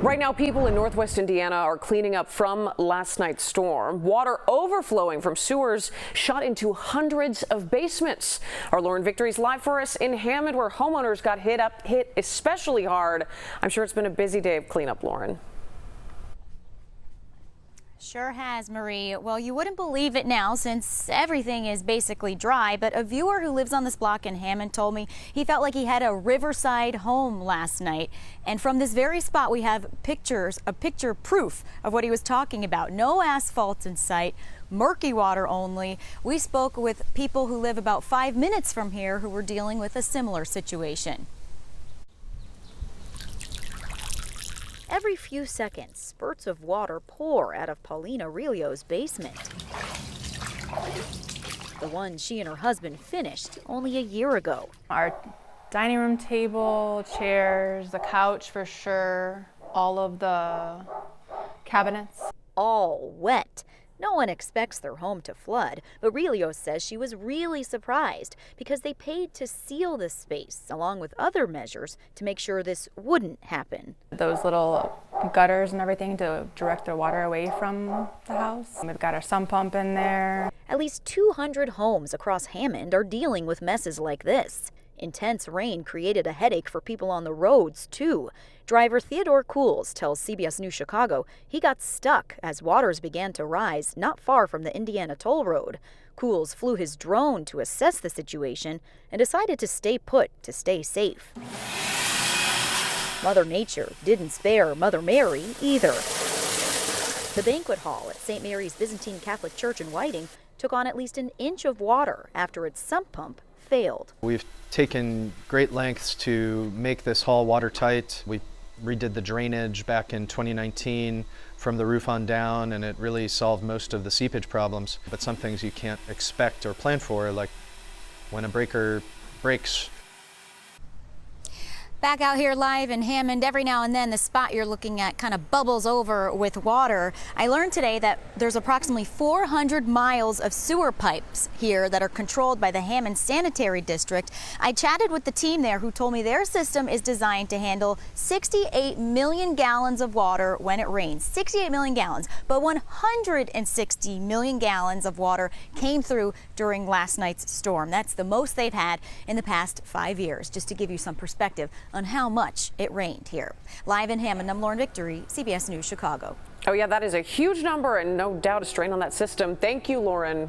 Right now, people in Northwest Indiana are cleaning up from last night's storm. Water overflowing from sewers shot into hundreds of basements. Our Lauren Victory's live for us in Hammond, where homeowners got hit especially hard. I'm sure it's been a busy day of cleanup, Lauren. Sure has, Marie. Well, you wouldn't believe it now since everything is basically dry, but a viewer who lives on this block in Hammond told me he felt like he had a riverside home last night. And from this very spot, we have picture proof of what he was talking about. No asphalt in sight, murky water only. We spoke with people who live about 5 minutes from here who were dealing with a similar situation. Every few seconds, spurts of water pour out of Paulina Aurelio's basement. The one she and her husband finished only a year ago. Our dining room table, chairs, the couch for sure, all of the cabinets. All wet. No one expects their home to flood, but Aurelio says she was really surprised because they paid to seal this space, along with other measures to make sure this wouldn't happen. Those little gutters and everything to direct the water away from the house. We've got our sump pump in there. At least 200 homes across Hammond are dealing with messes like this. Intense rain created a headache for people on the roads, too. Driver Theodore Cools tells CBS News Chicago he got stuck as waters began to rise not far from the Indiana Toll Road. Cools flew his drone to assess the situation and decided to stay put to stay safe. Mother Nature didn't spare Mother Mary either. The banquet hall at St. Mary's Byzantine Catholic Church in Whiting took on at least an inch of water after its sump pump failed. We've taken great lengths to make this hall watertight. We redid the drainage back in 2019 from the roof on down, and it really solved most of the seepage problems. But some things you can't expect or plan for, like when a breaker breaks. Back out here live in Hammond, every now and then the spot you're looking at kind of bubbles over with water. I learned today that there's approximately 400 miles of sewer pipes here that are controlled by the Hammond Sanitary District. I chatted with the team there who told me their system is designed to handle 68 million gallons of water when it rains. 68 million gallons, but 160 million gallons of water came through during last night's storm. That's the most they've had in the past 5 years, just to give you some perspective on how much it rained here. Live in Hammond, I'm Lauren Victory, CBS News Chicago. Oh yeah, that is a huge number and no doubt a strain on that system. Thank you, Lauren.